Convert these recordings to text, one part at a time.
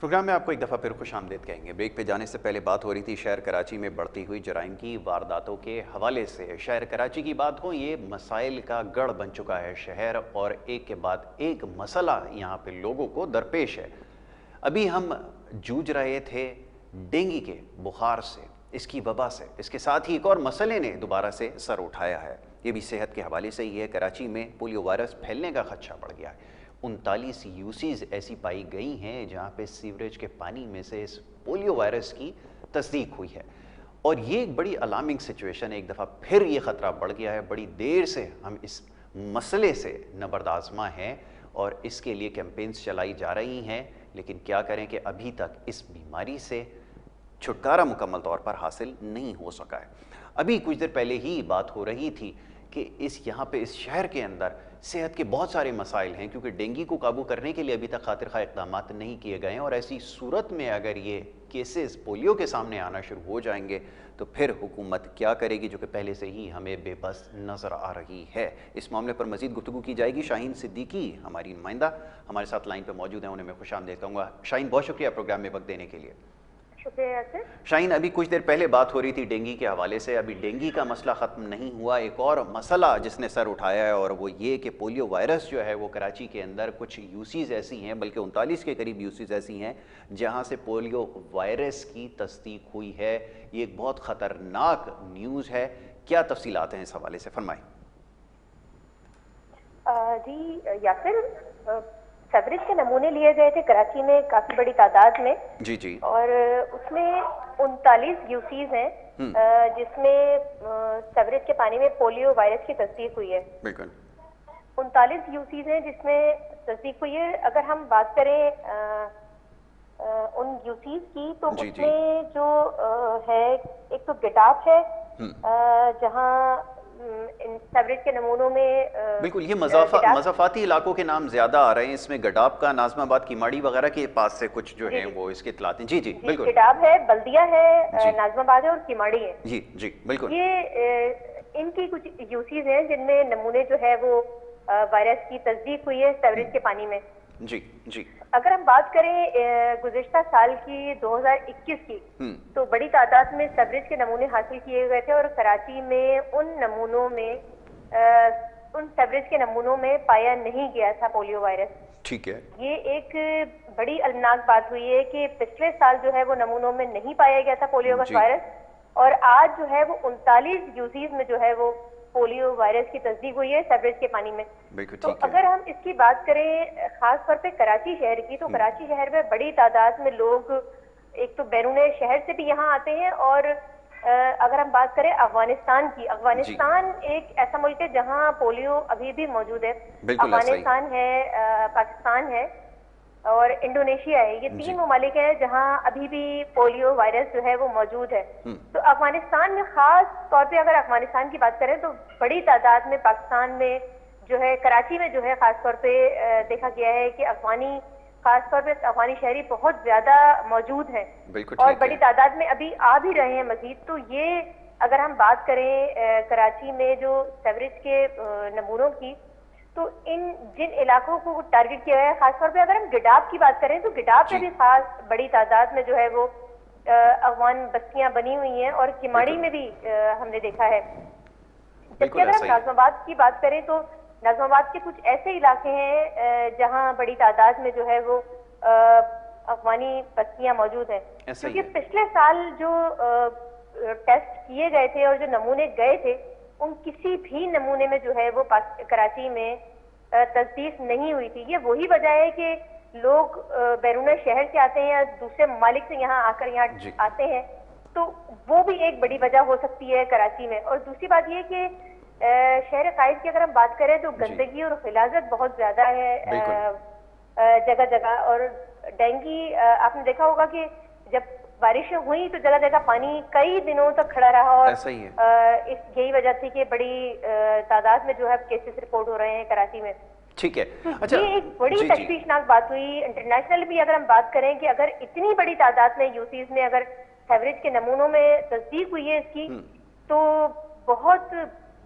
Programme में आपको एक दफ़ा फिर खुशामदीद कहेंगे। ब्रेक पे जाने से पहले बात हो रही थी शहर कराची में बढ़ती हुई जराइम की वारदातों के हवाले से। शहर कराची की बात हो, ये मसाइल का गढ़ बन चुका है शहर, और एक के बाद एक मसला यहाँ पे लोगों को दरपेश है। अभी हम जूझ रहे थे डेंगू के बुखार से, इसकी वबा से। इसके साथ ही एक और मसले ने दोबारा से सर उठाया है, ये भी सेहत के हवाले से ही है। कराची में पोलियो वायरस फैलने का खदशा बढ़ गया है। 39 यूसीज ऐसी पाई गई हैं जहाँ पे सीवरेज के पानी में से इस पोलियो वायरस की तस्दीक हुई है, और ये एक बड़ी अलार्मिंग सिचुएशन है। एक दफ़ा फिर ये ख़तरा बढ़ गया है। बड़ी देर से हम इस मसले से नबर्दाज़मा हैं और इसके लिए कैंपेन्स चलाई जा रही हैं, लेकिन क्या करें कि अभी तक इस बीमारी से छुटकारा मुकम्मल तौर पर हासिल नहीं हो सका है। अभी कुछ देर पहले ही बात हो रही थी कि यहाँ पे इस शहर के अंदर सेहत के बहुत सारे मसाइल हैं, क्योंकि डेंगू को काबू करने के लिए अभी तक खातिर खा इक़दाम नहीं किए गए हैं। और ऐसी सूरत में अगर ये केसेस पोलियो के सामने आना शुरू हो जाएंगे तो फिर हुकूमत क्या करेगी, जो कि पहले से ही हमें बेबस नज़र आ रही है। इस मामले पर मज़ीद गुफ्तगू की जाएगी। शाहीन सिद्दीकी हमारी नुमाइंदा हमारे साथ लाइन पर मौजूद हैं, उन्हें मैं खुशामदीद कहूँगा। शाहीन, बहुत शुक्रिया प्रोग्राम में वक्त देने के लिए। शाहीन, अभी कुछ देर पहले बात हो रही थी डेंगू के हवाले से। अभी डेंगू का मसला ख़त्म नहीं हुआ, एक और मसला जिसने सर उठाया है, और वो ये कि पोलियो वायरस जो है वो कराची के अंदर कुछ यूसीज ऐसी हैं, बल्कि 39 के करीब यूसीज ऐसी हैं जहां से पोलियो वायरस की तस्दीक हुई है। ये एक बहुत ख़तरनाक न्यूज़ है। क्या तफसीलात हैं इस हवाले से, फरमाएं। जी यासिर, सीवरेज के नमूने लिए गए थे कराची में काफी बड़ी तादाद में। जी जी। और उसमें 39 यूसीज हैं जिसमें सीवरेज के पानी में पोलियो वायरस की तस्दीक हुई है। बिल्कुल 39 यूसीज हैं जिसमें तस्दीक हुई है। अगर हम बात करें उन यूसीज की, तो उसमें जो है, एक तो गिटाप है जहाँ सीवरेज के नमूनों में बिल्कुल ये मज़ाफ़ाती इलाकों के नाम ज्यादा आ रहे हैं इसमें। गडाब का, नाज़माबाद, किमाड़ी वगैरह के पास से कुछ जो है वो इसके इत्तलात हैं। जी जी बिल्कुल। गडाब है, बल्दिया है, नाज़माबाद है और किमाड़ी है। जी जी बिल्कुल। ये इनकी कुछ यूसीज हैं जिनमें नमूने जो है वो वायरस की तस्दीक हुई है सीवरेज के पानी में। जी जी। अगर हम बात करें गुज़िश्ता साल की 2021 की, तो बड़ी तादाद में सीवरेज के नमूने हासिल किए गए थे, और कराची में उन नमूनों में उन सीवरेज के नमूनों में पाया नहीं गया था पोलियो वायरस। ठीक है। ये एक बड़ी अलनाक बात हुई है कि पिछले साल जो है वो नमूनों में नहीं पाया गया था पोलियो का वायरस, और आज जो है वो 39 यूसीज में जो है वो पोलियो वायरस की तस्दीक हुई है सीवरेज के पानी में। तो अगर हम इसकी बात करें खास तौर पे कराची शहर की, तो कराची शहर में बड़ी तादाद में लोग एक तो बैरून शहर से भी यहाँ आते हैं, और अगर हम बात करें अफगानिस्तान की, अफगानिस्तान एक ऐसा मुल्क है जहाँ पोलियो अभी भी मौजूद है। अफगानिस्तान है, पाकिस्तान है और इंडोनेशिया है। ये 3 ममालिक हैं जहाँ अभी भी पोलियो वायरस जो है वो मौजूद है। तो अफगानिस्तान में खास तौर पे अगर अफगानिस्तान की बात करें तो बड़ी तादाद में पाकिस्तान में जो है, कराची में जो है खास तौर पे देखा गया है कि खास तौर पे अफगानी शहरी बहुत ज्यादा मौजूद हैं, और बड़ी तादाद में अभी आ भी रहे हैं मजीद। तो ये अगर हम बात करें कराची में जो सीवरेज के नमूनों की, तो जिन इलाकों को टारगेट किया है, खासतौर पे अगर हम गिडाब की बात करें तो गिडाब में भी खास बड़ी तादाद में जो है वो अफगान बस्तियां बनी हुई हैं, और किमाड़ी में भी हमने देखा है। जबकि अगर हम नाज़माबाद की बात करें तो नाज़माबाद के कुछ ऐसे इलाके हैं जहां बड़ी तादाद में जो है वो अफगानी बस्तियां मौजूद हैं, क्योंकि पिछले साल जो टेस्ट किए गए थे और जो नमूने गए थे, उन किसी भी नमूने में जो है वो कराची में तस्दीक नहीं हुई थी। ये वही वजह है कि लोग बैरून शहर से आते हैं या दूसरे ममालिक से यहाँ आकर यहाँ आते हैं, तो वो भी एक बड़ी वजह हो सकती है कराची में। और दूसरी बात ये कि शहर कायद की अगर हम बात करें तो गंदगी और गिलाजत बहुत ज्यादा है जगह जगह, और डेंगू आपने देखा होगा कि जब बारिशें हुई तो जगह जगह पानी कई दिनों तक खड़ा रहा, और यही वजह थी कि बड़ी तादाद में जो है केसेस रिपोर्ट हो रहे हैं कराची में। ठीक है। अच्छा, ये एक बड़ी तशवीशनाक बात हुई। इंटरनेशनल भी अगर हम बात करें कि अगर इतनी बड़ी तादाद में यूसीज में अगर सीवरेज के नमूनों में तस्दीक हुई है इसकी, तो बहुत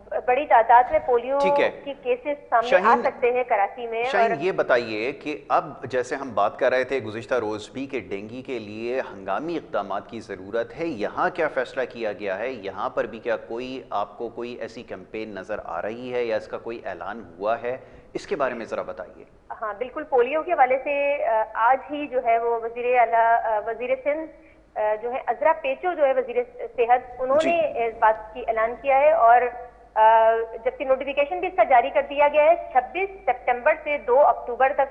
बड़ी तादाद में पोलियो ठीक है। के केसेस सामने आ सकते हैं कराची में। शाहीन, ये बताइए कि अब जैसे हम बात कर रहे थे गुज़िश्ता रोज़ भी कि डेंगू के लिए हंगामी इक़दामात की ज़रूरत है, यहाँ क्या फ़ैसला किया गया है? यहाँ पर भी क्या आपको कोई ऐसी कैंपेन नज़र आ रही है या इसका कोई ऐलान हुआ है? इसके बारे में ज़रा बताइए। हाँ बिल्कुल, पोलियो के हवाले से आज ही जो है वो वज़ीर सिंध जो है अजरा पेचो जो है वज़ीर सेहत, उन्होंने इस बात की ऐलान किया है और जबकि नोटिफिकेशन भी इसका जारी कर दिया गया है। 26 सितंबर से 2 अक्टूबर तक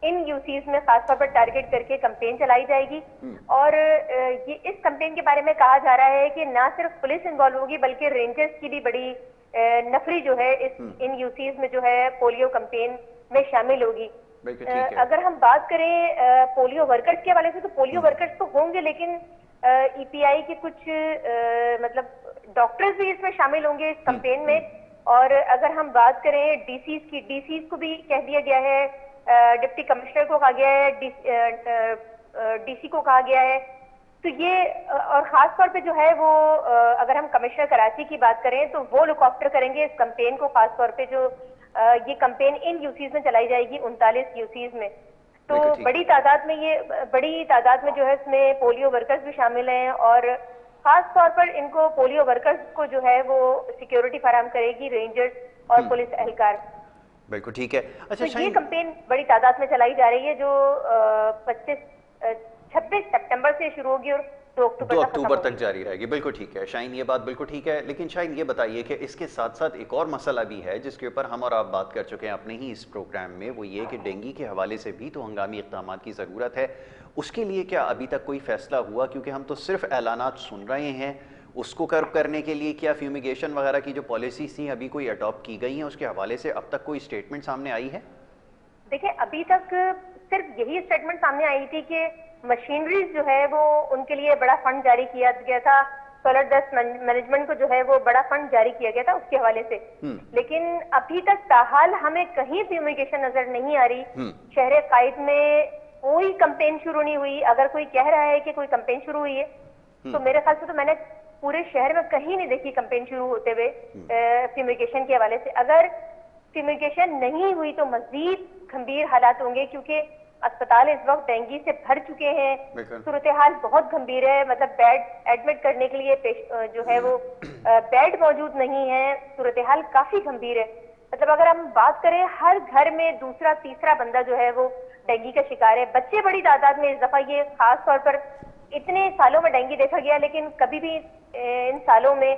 इन यूसीज में खासतौर पर टारगेट करके कैंपेन चलाई जाएगी और ये इस कैंपेन के बारे में कहा जा रहा है कि ना सिर्फ पुलिस इन्वॉल्व होगी बल्कि रेंजर्स की भी बड़ी नफरी जो है इन यूसीज में जो है पोलियो कैंपेन में शामिल होगी। अगर हम बात करें पोलियो वर्कर्स के हवाले से, तो पोलियो वर्कर्स तो होंगे लेकिन ईपीआई के कुछ मतलब डॉक्टर्स भी इसमें शामिल होंगे इस कैंपेन में। और अगर हम बात करें डीसीज को भी कह दिया गया है, डिप्टी कमिश्नर को कहा गया है, डीसी को कहा गया है। तो ये और खास तौर पे जो है वो अगर हम कमिश्नर कराची की बात करें तो वो लुक आफ्टर करेंगे इस कैंपेन को, खास तौर पे जो ये कैंपेन इन यूसीज में चलाई जाएगी 39 यूसीज में। तो बड़ी तादाद में जो है इसमें पोलियो वर्कर्स भी शामिल हैं और खास तौर पर इनको पोलियो वर्कर्स को जो है वो सिक्योरिटी फराहम करेगी रेंजर्स और पुलिस एहलकार। बिल्कुल ठीक है। अच्छा, तो ये कैंपेन बड़ी तादाद में चलाई जा रही है जो 26 सितंबर से शुरू होगी और 2 अक्टूबर तक जारी रहेगी। बिल्कुल ठीक है शाहीन, ये बात बिल्कुल ठीक है। लेकिन शाहीन ये बताइए कि इसके साथ साथ एक और मसला भी है जिसके ऊपर हम और आप बात कर चुके हैं अपने ही इस प्रोग्राम में, वो ये कि डेंगू के हवाले से भी तो हंगामी इक़दामात की ज़रूरत है। उसके लिए क्या अभी तक कोई फैसला हुआ? क्योंकि हम तो सिर्फ ऐलानात सुन रहे हैं, उसको कर्व करने के लिए क्या फ्यूमिगेशन वगैरह की जो पॉलिसीज थी अभी कोई अडॉप्ट की गई हैं? उसके हवाले से अब तक कोई स्टेटमेंट सामने आई है? देखिए, अभी तक सिर्फ यही स्टेटमेंट सामने आई थी कि मशीनरीज जो है वो उनके लिए बड़ा फंड जारी किया गया था, सोलर डस्ट मैनेजमेंट को जो है वो बड़ा फंड जारी किया गया था उसके हवाले से। लेकिन अभी तक ताहाल हमें कहीं फ्यूमिगेशन नजर नहीं आ रही। शहर कायद में कोई कैंपेन शुरू नहीं हुई। अगर कोई कह रहा है कि कोई कैंपेन शुरू हुई है तो मेरे ख्याल से तो मैंने पूरे शहर में कहीं नहीं देखी कैंपेन शुरू होते हुए फ्यूमिगेशन के हवाले से। अगर फ्यूमिगेशन नहीं हुई तो मजीद गंभीर हालात होंगे क्योंकि अस्पताल इस वक्त डेंगू से भर चुके हैं। सूरत हाल बहुत गंभीर है, मतलब बेड एडमिट करने के लिए जो है वो बेड मौजूद नहीं है। सूरत हाल काफी गंभीर है। मतलब अगर हम बात करें हर घर में दूसरा तीसरा बंदा जो है वो डेंगू का शिकार है। बच्चे बड़ी तादाद में इस दफा, ये खास तौर पर इतने सालों में डेंगू देखा गया लेकिन कभी भी इन सालों में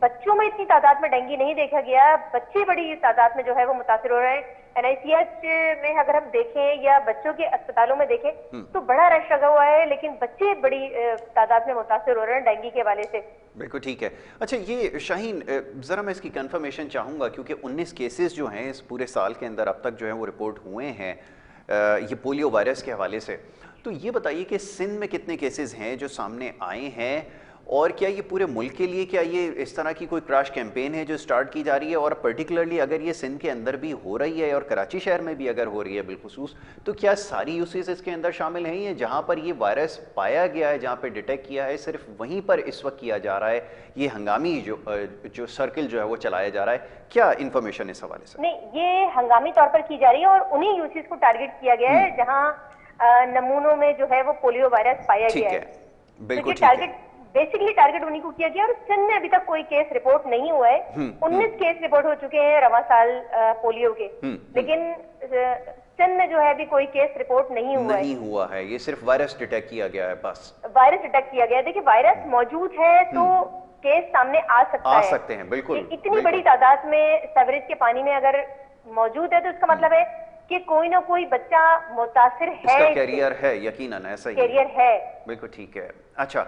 बच्चों में इतनी तादाद में डेंगू नहीं देखा गया। बच्चे बड़ी तादाद में जो है वो मुतासिर हो रहे हैं। NICH में अगर हम देखें या बच्चों के अस्पतालों में देखें तो बड़ा रश लगा हुआ है लेकिन बच्चे बड़ी तादाद में मुतासिर हो रहे हैं डेंगू के हवाले से। बिल्कुल ठीक है। अच्छा, ये शाहीन ज़रा मैं इसकी कंफर्मेशन चाहूँगा क्योंकि 19 केसेस जो हैं इस पूरे साल के अंदर अब तक जो है वो रिपोर्ट हुए हैं ये पोलियो वायरस के हवाले से। तो ये बताइए कि सिंध में कितने केसेस हैं जो सामने आए हैं और क्या ये पूरे मुल्क के लिए क्या ये इस तरह की कोई क्रैश कैंपेन है जो स्टार्ट की जा रही है? और पर्टिकुलरली अगर ये सिंध के अंदर भी हो रही है और कराची शहर में भी अगर हो रही है बिलखुसूस, तो क्या सारी यूसेज इसके अंदर शामिल हैं या जहाँ पर ये वायरस पाया गया है, जहाँ पर डिटेक्ट किया है, सिर्फ वहीं पर इस वक्त किया जा रहा है? ये हंगामी जो सर्किल जो है वो चलाया जा रहा है, क्या इन्फॉर्मेशन इस हवाले से? नहीं, ये हंगामी तौर पर की जा रही है और उन्हीं यूसेज को टारगेट किया गया है जहाँ नमूनों में जो है वो पोलियो वायरस पाया गया है। बिल्कुल बेसिकली टारगेट उन्हीं को किया गया और सिंध में अभी तक कोई केस रिपोर्ट नहीं हुआ है। 19 केस रिपोर्ट हो चुके हैं रवा साल पोलियो के, लेकिन सिंध में जो है अभी कोई केस रिपोर्ट नहीं हुआ है। ये सिर्फ वायरस डिटेक्ट किया गया है, बस वायरस डिटेक्ट किया गया है। देखिए, वायरस मौजूद है तो केस सामने आ सकते हैं। बिल्कुल, इतनी बड़ी तादाद में सेवरेज के पानी में अगर मौजूद है तो इसका मतलब है कि कोई ना कोई बच्चा मुतासिर है, इसका कैरियर है, यकीनन ऐसा ही कैरियर है। बिल्कुल ठीक है। अच्छा,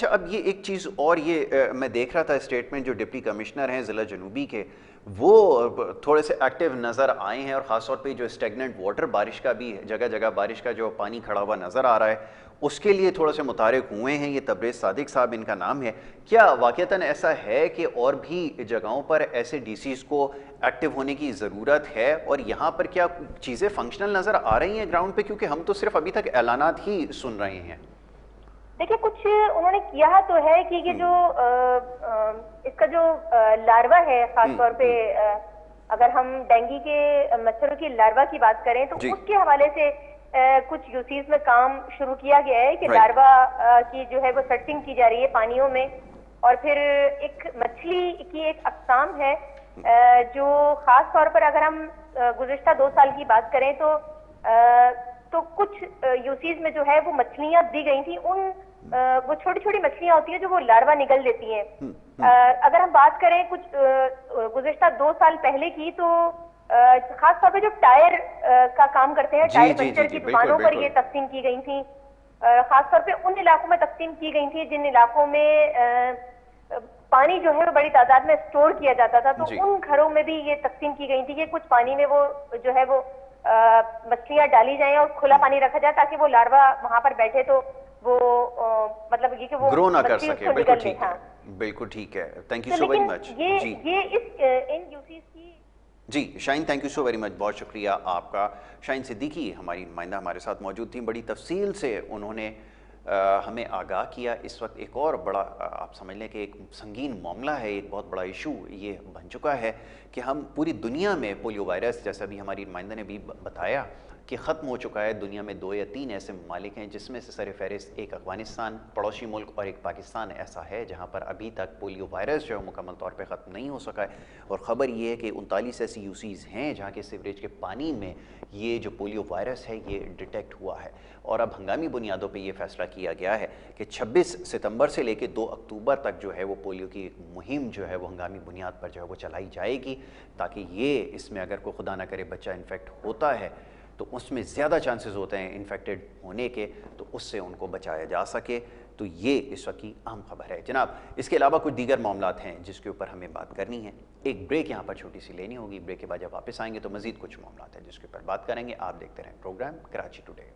अब ये एक चीज़ और ये मैं देख रहा था स्टेटमेंट जो डिप्टी कमिश्नर हैं ज़िला जनूबी के, वो थोड़े से एक्टिव नज़र आए हैं और ख़ास तौर पे जो स्टेगनेंट वाटर बारिश का भी जगह जगह बारिश का जो पानी खड़ा हुआ नज़र आ रहा है उसके लिए थोड़े से मुतारिक हुए हैं। ये तबरेज़ सादिक साहब इनका नाम है। क्या वाक़तन ऐसा है कि और भी जगहों पर ऐसे DCs को एक्टिव होने की ज़रूरत है और यहाँ पर क्या चीज़ें फंक्शनल नज़र आ रही हैं ग्राउंड पे? क्योंकि हम तो सिर्फ अभी तक ऐलानात ही सुन रहे हैं। देखिए, कुछ उन्होंने किया तो है कि ये जो इसका जो लार्वा है, खास तौर पे अगर हम डेंगू के मच्छरों की लार्वा की बात करें तो उसके हवाले से कुछ यूसीज में काम शुरू किया गया है कि लार्वा की जो है वो सर्चिंग की जा रही है पानियों में। और फिर एक मछली की एक अक़साम है जो खास तौर पर अगर हम गुज़िश्ता 2 साल की बात करें तो कुछ यूसीज में जो है वो मछलियां दी गई थी। उन वो छोटी छोटी मछलियां होती है जो वो लार्वा निगल देती हैं। अगर हम बात करें कुछ गुज़िश्ता 2 साल पहले की, तो खास तौर पे जो टायर का काम करते हैं, टायर पंचर की दुकानों पर ये तकसीम की गई थी। खास तौर पे उन इलाकों में तकसीम की गई थी जिन इलाकों में पानी जो है वो बड़ी तादाद में स्टोर किया जाता था, तो उन घरों में भी ये तकसीम की गई थी कि कुछ पानी में वो जो है वो मछलियां डाली जाएं और खुला पानी रखा जाए ताकि वो लार्वा वहां पर बैठे तो वो मतलब ये कि वो ग्रो ना कर सके। बिल्कुल ठीक है, बिल्कुल ठीक है। Thank you so very much. ये इन यूसीज की जी Shaheen, thank you so very much, बहुत शुक्रिया आपका। शाहीन सिद्दीकी हमारी नुमाइंदा हमारे साथ मौजूद थी, बड़ी तफसील से उन्होंने हमें आगाह किया। इस वक्त एक और बड़ा आप समझ लें कि एक संगीन मामला है, एक बहुत बड़ा इशू ये बन चुका है कि हम पूरी दुनिया में पोलियो वायरस, जैसा भी हमारी नुमाइंदा ने भी बताया कि ख़त्म हो चुका है। दुनिया में 2 या 3 ऐसे ममालिक हैं जिसमें से सर फहरिस्त एक अफ़गानिस्तान पड़ोसी मुल्क और एक पाकिस्तान ऐसा है जहाँ पर अभी तक पोलियो वायरस जो है मुकम्मल तौर पे ख़त्म नहीं हो सका है। और ख़बर ये है कि 39 ऐसी यूसीज़ हैं जहाँ के सीवरेज के पानी में ये जो पोलियो वायरस है ये डिटेक्ट हुआ है। और अब हंगामी बुनियादों पर यह फ़ैसला किया गया है कि 26 सितंबर से लेकर 2 अक्टूबर तक जो है वो पोलियो की एक मुहिम जो है वो हंगामी बुनियाद पर जो है वो चलाई जाएगी, ताकि ये इसमें अगर कोई खुदा ना करे बच्चा इन्फेक्ट होता है तो उसमें ज़्यादा चांसेस होते हैं इन्फेक्टेड होने के, तो उससे उनको बचाया जा सके। तो ये इस वक्त की अहम खबर है जनाब। इसके अलावा कुछ दीगर मामलात हैं जिसके ऊपर हमें बात करनी है। एक ब्रेक यहाँ पर छोटी सी लेनी होगी। ब्रेक के बाद जब वापस आएंगे तो मज़ीद कुछ मामलात हैं जिसके ऊपर बात करेंगे। आप देखते रहें प्रोग्राम कराची टुडे।